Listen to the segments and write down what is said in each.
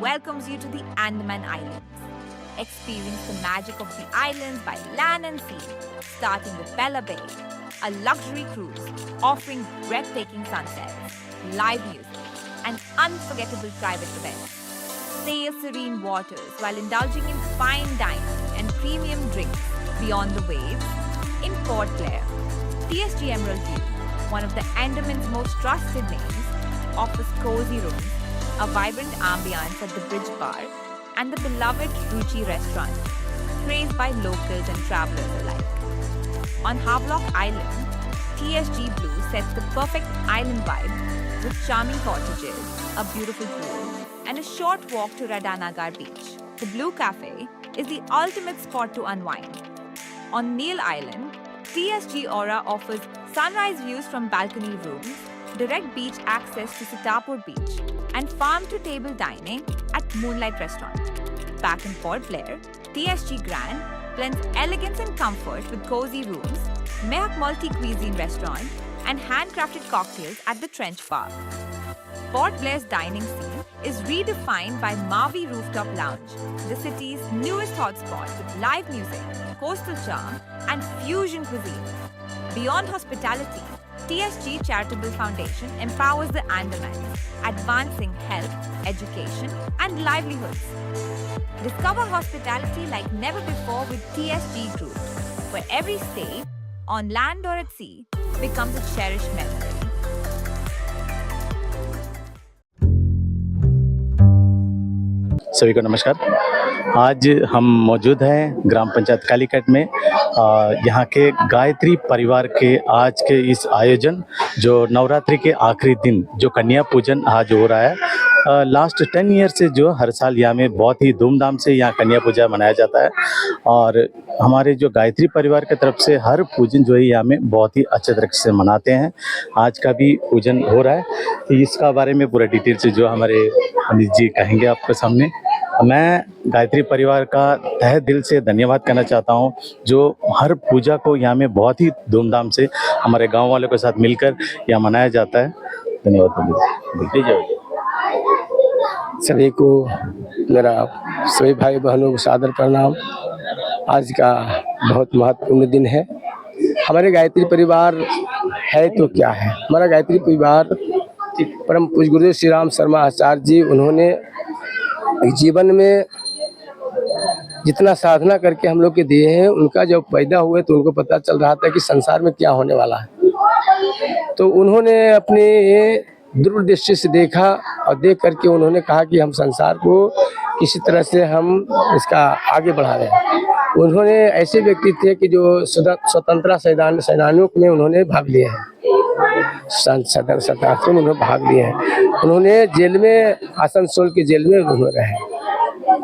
welcomes you to the Andaman Islands. Experience the magic of the islands by land and sea, starting with Bella Bay, a luxury cruise offering breathtaking sunsets, live music, and unforgettable private events. Sail serene waters while indulging in fine dining and premium drinks beyond the waves in Port Blair. TSG Emerald View, one of the Andaman's most trusted names, offers cozy rooms, a vibrant ambience at the Bridge Bar, and the beloved Ruchi restaurant, praised by locals and travelers alike. On Havelock Island, TSG Blue sets the perfect island vibe with charming cottages, a beautiful pool, and a short walk to Radhanagar Beach. The Blue Cafe is the ultimate spot to unwind. On Neil Island, TSG Aura offers sunrise views from balcony rooms, direct beach access to Sitapur Beach, and farm-to-table dining at Moonlight Restaurant. Back in Port Blair, TSG Grand blends elegance and comfort with cozy rooms, Mehak multi-cuisine restaurant, and handcrafted cocktails at the Trench Bar. Port Blair's dining scene is redefined by Mavi Rooftop Lounge, the city's newest hotspot with live music, coastal charm, and fusion cuisine. Beyond hospitality, TSG Charitable Foundation empowers the Andamans, advancing health, education, and livelihoods. Discover hospitality like never before with TSG Group, where every stay, on land or at sea, becomes a cherished memory. सभी को नमस्कार। आज हम मौजूद हैं ग्राम पंचायत कालीकट में। यहाँ के गायत्री परिवार के आज के इस आयोजन जो नवरात्रि के आखिरी दिन जो कन्या पूजन आज हो रहा है। लास्ट 10 ईयर से जो हर साल यहाँ में बहुत ही धूमधाम से यहाँ कन्या पूजा मनाया जाता है और हमारे जो गायत्री परिवार की तरफ से हर पूजन जो है यहाँ में बहुत ही अच्छे तरीके से मनाते हैं। आज का भी पूजन हो रहा है, तो इसका बारे में पूरा डिटेल से जो हमारे अनिल जी कहेंगे आपके सामने। मैं गायत्री परिवार का तहे दिल से धन्यवाद करना चाहता हूं, जो हर पूजा को यहाँ में बहुत ही धूमधाम से हमारे गांव वालों के साथ मिलकर यहाँ मनाया जाता है। धन्यवाद। सभी को मेरा सभी भाई बहनों को सादर प्रणाम। आज का बहुत महत्वपूर्ण दिन है। हमारे गायत्री परिवार है तो क्या है, हमारा गायत्री परिवार परम पूज्य गुरुदेव श्री राम शर्मा आचार्य जी, उन्होंने जीवन में जितना साधना करके हम लोग के दिए हैं, उनका जब पैदा हुए तो उनको पता चल रहा था कि संसार में क्या होने वाला है। तो उन्होंने अपने दूरदृष्टि से देखा और देख करके उन्होंने कहा कि हम संसार को किसी तरह से हम इसका आगे बढ़ा रहे हैं। उन्होंने ऐसे व्यक्ति थे कि जो स्वतंत्रता सेनानियों में उन्होंने भाग लिए हैं, स्वतंत्रता में उन्होंने भाग लिए हैं। उन्होंने जेल में, आसनसोल के जेल में उन्होंने रहे,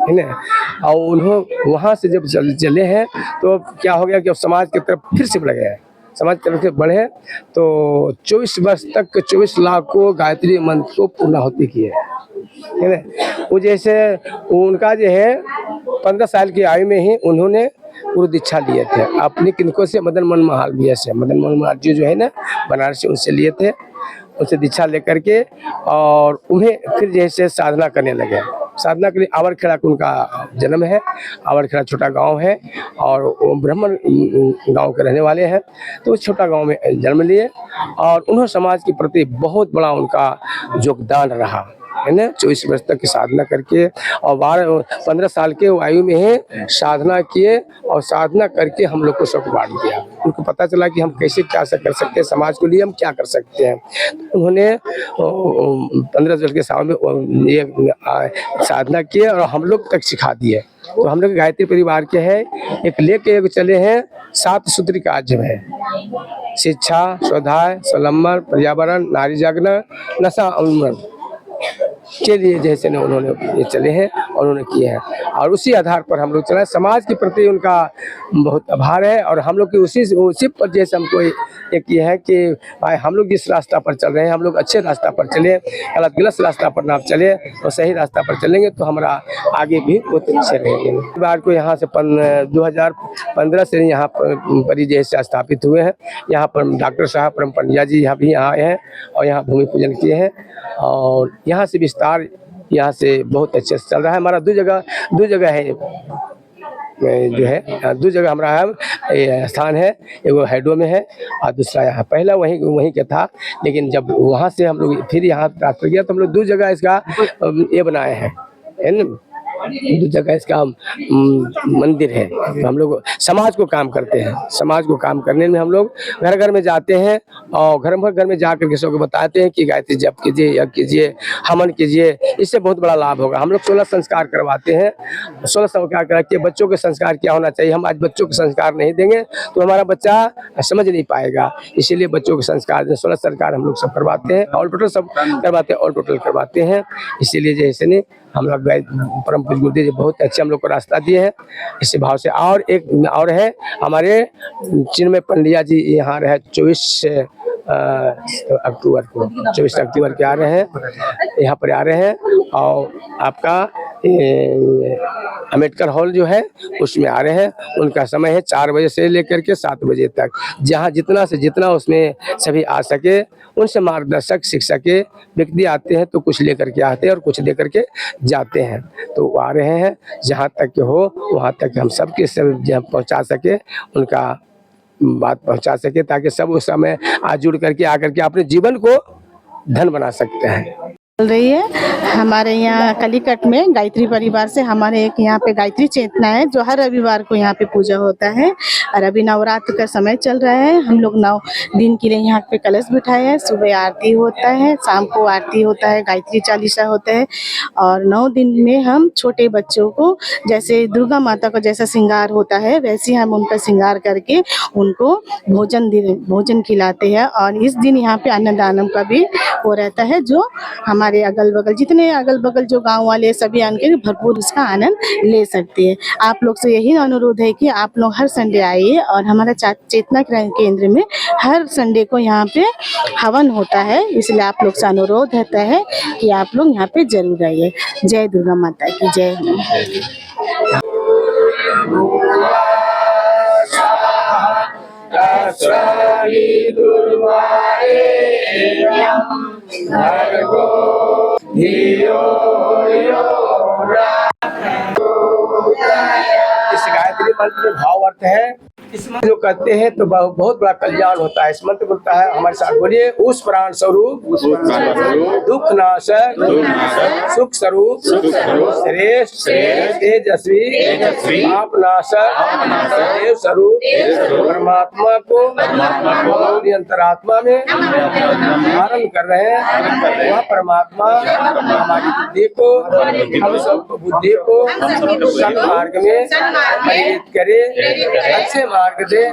है ना। और उन्होंने वहाँ से जब चले हैं तो क्या हो गया कि अब समाज की तरफ फिर से बढ़ गए हैं। समाज की तरफ से बढ़े तो 24 वर्ष तक 24 लाख को गायत्री मंत्र को पूर्णाहुति की है ना। वो जैसे उनका जो है 15 साल की आयु में ही उन्होंने गुरु दीक्षा लिए थे अपनी किनको से, मदन मोहन मालवीय से। मदन मोहन मालवीय जो है ना बनारस से, उनसे लिए थे, उनसे दीक्षा लेकर के और उन्हें फिर जैसे साधना करने लगे। साधना के लिए आवड़खेड़ा का उनका जन्म है। आवड़खेड़ा छोटा गांव है और वो ब्राह्मण गांव के रहने वाले हैं। तो उस छोटा गांव में जन्म लिए और उन्होंने समाज के प्रति बहुत बड़ा उनका योगदान रहा, है ना। 24 वर्ष तक की साधना करके और 15 साल के आयु में ही साधना किए और साधना करके हम लोग को सबको बांट दिया। उनको पता चला कि हम कैसे क्या कर सकते हैं, समाज के लिए हम क्या कर सकते हैं। उन्होंने 15 वर्ष के साल में ये साधना किए और हम लोग तक सिखा दिए। तो हम लोग गायत्री परिवार के हैं, एक लेके चले हैं 7 सूत्री कार्य है: शिक्षा, स्वाध्याय, स्वलंबन, पर्यावरण, नारी जागरण, नशा उन्मूलन के लिए जैसे ने उन्होंने ये चले हैं और उन्होंने किए हैं। और उसी आधार पर हम लोग चला। समाज के प्रति उनका बहुत आभार है और हम लोग की उसी पर जैसे हमको एक ये है कि भाई हम लोग जिस रास्ता पर चल रहे हैं, हम लोग अच्छे रास्ता पर चले, गलत रास्ता पर ना चले और सही रास्ता पर चलेंगे तो हमारा आगे भी बहुत अच्छे रहेंगे। परिवार को यहाँ से 2015 से यहाँ पर जैसे स्थापित हुए हैं। यहाँ पर डॉक्टर साहब परम पंड्या जी यहाँ भी आए हैं और यहाँ भूमि पूजन किए हैं और यहाँ से विस्तार यहाँ से बहुत अच्छे से चल रहा है। हमारा दो जगह है जो है, दो जगह हमारा है स्थान है, एगो हैडो में है और दूसरा यहाँ। पहला वहीं का था, लेकिन जब वहाँ से हम लोग फिर यहाँ ट्रांसफर किया तो हम लोग दो जगह इसका ये बनाए हैं, है ना, दो जगह इसका मंदिर है। तो हम लोग समाज को काम करते हैं। समाज को काम करने में हम लोग घर घर में जाते हैं और घर में जा करके सबको बताते हैं कि गायत्री जप कीजिए, यज्ञ कीजिए, हवन कीजिए, इससे बहुत बड़ा लाभ होगा। हम लोग 16 संस्कार करवाते हैं। 16 संस्कार करके बच्चों के संस्कार क्या होना चाहिए, हम आज बच्चों के संस्कार नहीं देंगे तो हमारा बच्चा समझ नहीं पाएगा। इसीलिए बच्चों के संस्कार 16 संस्कार हम लोग सब करवाते हैं, ऑल टोटल सब करवाते हैं, ऑल टोटल करवाते हैं। इसीलिए जैसे नहीं हम लोग परम पूज्य गुरुदेव जी बहुत अच्छे हम लोग को रास्ता दिए हैं इसी भाव से। और एक और है हमारे चिन्मय पंडिया जी यहाँ रहे 24 अक्टूबर को, 24 अक्टूबर के आ रहे हैं, यहाँ पर आ रहे हैं। और आपका अम्बेडकर हॉल जो है उसमें आ रहे हैं। उनका समय है 4 बजे से लेकर के 7 बजे तक, जहाँ जितना से जितना उसमें सभी आ सके। उनसे मार्गदर्शक शिक्षक के व्यक्ति आते हैं तो कुछ लेकर के आते हैं और कुछ लेकर के जाते हैं। तो वो आ रहे हैं, जहाँ तक के हो वहाँ तक हम सबके सब पहुँचा सके, उनका बात पहुँचा सके, ताकि सब उस समय आज जुड़ करके आकर के अपने जीवन को धन बना सकते हैं। चल रही है हमारे यहाँ कलीकट में गायत्री परिवार से। हमारे एक यहाँ पे गायत्री चेतना है जो हर रविवार को यहाँ पे पूजा होता है और अभी नवरात्र का समय चल रहा है। हम लोग 9 दिन के लिए यहाँ पे कलश बिठाए हैं। सुबह आरती होता है, शाम को आरती होता है, गायत्री चालीसा होता है। और 9 दिन में हम छोटे बच्चों को जैसे दुर्गा माता का जैसा श्रृंगार होता है वैसे हम उनका श्रृंगार करके उनको भोजन खिलाते हैं। और इस दिन यहाँ पे अन्नदानम का भी वो रहता है, जो हमारे अगल बगल जितने अगल बगल जो गांव वाले सभी आके भरपूर उसका आनंद ले सकते हैं। आप लोग से यही अनुरोध है कि आप लोग हर संडे आइए और हमारा चेतना केंद्र में हर संडे को यहाँ पे हवन होता है। इसलिए आप लोग से अनुरोध रहता है कि आप लोग यहाँ पे जरूर आइए। जय दुर्गा माता की जय। इस गायत्री मंत्र में भाव अर्थ है, इस मंत्र जो कहते हैं तो बहुत बड़ा कल्याण होता है। इस मंत्र बोलता है, हमारे साथ बोलिए, उस प्राण स्वरूप दुख नाशक सुख स्वरूप श्रेष्ठ तेजस्वी पाप नाशक देव स्वरूप परमात्मा को अपनी अंतरात्मा में धारण कर रहे हैं। वह परमात्मा हमारी बुद्धि को, हम सबको बुद्धि को सन्मार्ग में प्रेरित करे, अच्छे मार्ग दे,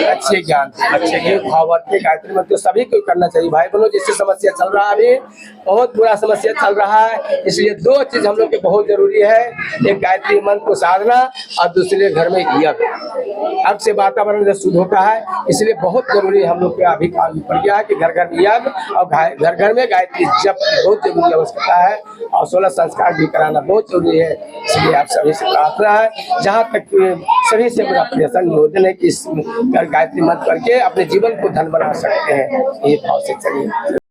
अच्छे ज्ञान, अच्छे भाव के गायत्री मंत्र सभी को करना चाहिए। भाई बहनों, जिससे समस्या चल रहा है, अभी बहुत बुरा समस्या चल रहा है, इसलिए 2 चीज हम लोग के बहुत जरूरी है। एक गायत्री मंत्र को साधना और दूसरे घर में यज्ञ। अब से वातावरण जो शुद्ध होता है, इसलिए बहुत जरूरी हम लोग के अभी काम पड़ गया है कि घर घर में यज्ञ और घर घर में गायत्री जप की बहुत जरूरी आवश्यकता है। और 16 संस्कार भी कराना बहुत जरूरी है। इसलिए आप सभी से प्रार्थना है, जहाँ तक सभी से मेरा प्रयास निवेदन है कि इस गायत्री मंत्र करके अपने जीवन को धन बना सकते हैं। ये भाव से चलिए।